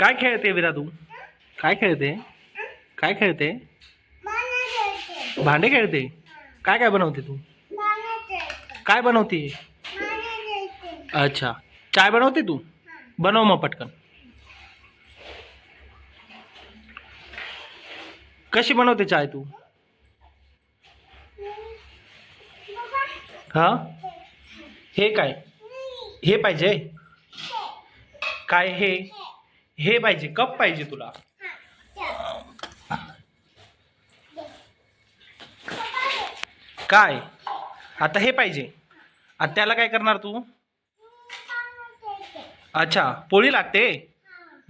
काय खेळते विरा तू? काय खेळते? काय खेळते? भांडे खेळते? काय काय बनवते तू? काय बनवते? अच्छा, चाय बनवते तू? बनव मग पटकन. कशी बनवते चाय तू? हा, हे काय? हे पाहिजे? काय हे? हे पाहिजे, कप पाहिजे तुला? काय? आता हे पाहिजे. आता त्याला काय करणार तू? अच्छा, पोळी लाटते?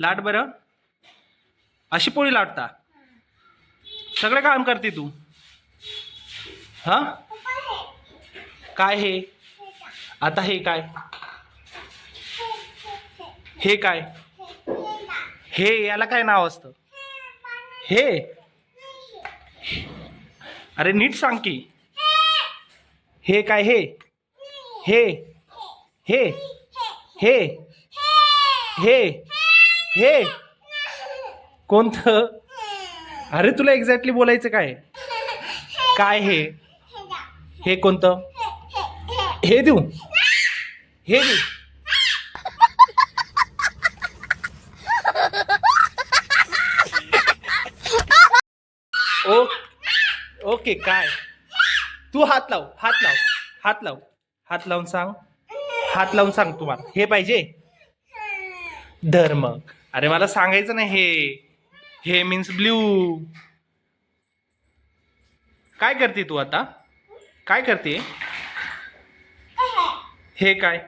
लाट बरं. अशी पोळी लाटता? सगळे काम करते तू? हा, काय हे? आता हे काय? हे काय? हे याला काय नाव असतं? हे, अरे नीट सांग की. हे काय? हे हे हे हे हे हे कोणतं? अरे तुला एक्झॅक्टली बोलायचं काय? काय हे? हे कोणतं? हे देऊ? हे देऊ? ओ ओके, काय? तू हात लाव, हात लाव, हात लाव, हात लावून सांग. हात लावून सांग तुम्हाला हे पाहिजे. धर मग. अरे मला सांगायचं नाही. हे मीन्स ब्ल्यू. काय करते तू आता? काय करते? हे काय?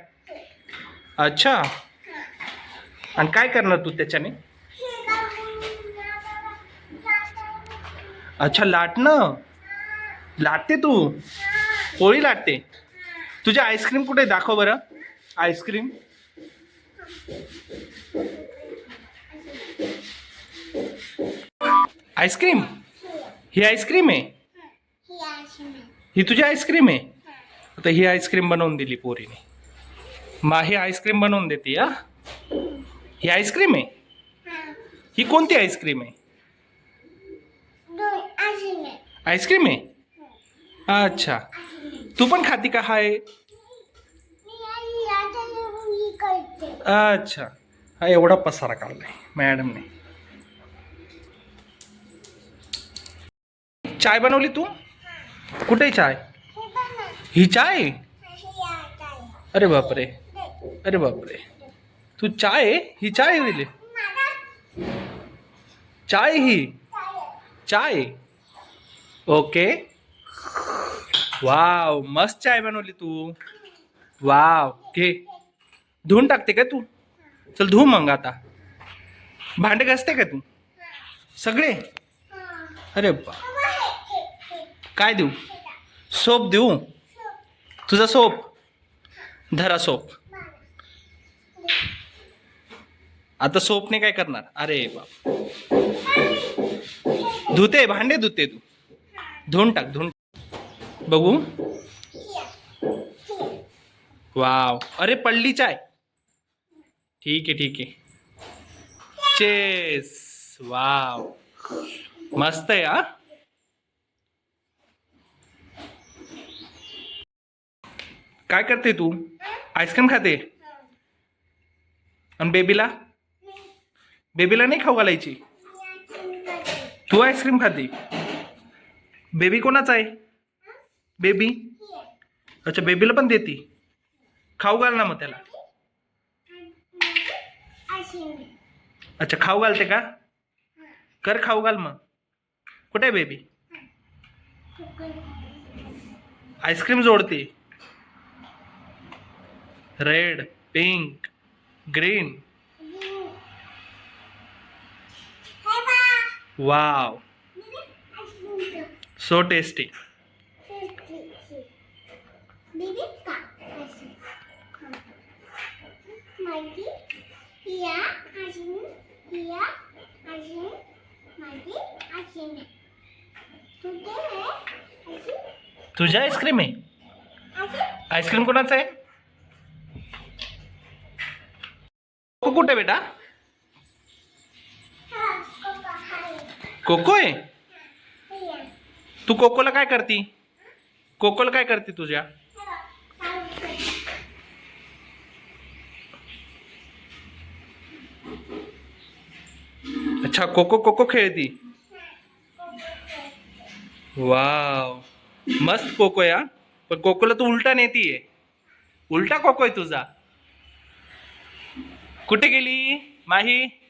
अच्छा, आणि काय करणार तू त्याच्याने? अच्छा, लाटणं. लाटते तू? पोळी लाटते? तुझी आईस्क्रीम कुठे? दाखव बरं आईस्क्रीम. आईस्क्रीम? ही आईस्क्रीम आहे? ही तुझी आईस्क्रीम आहे? आता ही आईस्क्रीम बनवून दिली पोरीने. ही आईस्क्रीम बनवून देते. हा, ही आईस्क्रीम आहे? ही कोणती आईस्क्रीम आहे? आईस्क्रीम आहे? अच्छा, तू पण खाती का? हाय, अच्छा. हा एवढा पसारा काढलाय मॅडमने. चाय बनवली तू? कुठे चाय? ही चाय? अरे बापरे, अरे बापरे. तू चाय? ही चाय दिली? चाय? ही चाय? ओके. वाव, मस्त चाय बनवली तू. वाव, घे. धुवून टाकते का तू? चल धुव मग आता. भांडे घासते का तू सगळे? अरे बा, काय देऊ? सोप देऊ? तुझा सोप धरा. सोप आता सोपने काय करणार? अरे बाप, धुते भांडे, धुते तू? धुवून टाक, धुवून बघू. वाव, अरे पडली चाय. ठीक आहे, ठीक आहे. चेस. वाव, मस्त आहे. हा, काय करते तू? आईस्क्रीम खाते? आणि बेबीला? बेबीला नाही खाऊ घालायची? तू आईस्क्रीम खाते? बेबी कोणाचा आहे? बेबी? अच्छा, बेबीला पण देती? खाऊ घाल ना मग त्याला. अच्छा, खाऊ घालते का? कर खाऊ घाल मग. कुठे आहे बेबी? आईस्क्रीम जोडते. Red, pink, green. Wow, so tasty. तुझ्या आईस्क्रीम आहे? आईस्क्रीम कोणाचा आहे? कुठे बेटा? कोको आहे. तू कोकोला काय करती? कोकोला काय करते तुझ्या? अच्छा, कोको कोको खेळती. वाव, मस्त कोको या. पण कोकोला तू उलटा नेतीये. उलटा कोको आहे तुझा. कुठे गेली माही?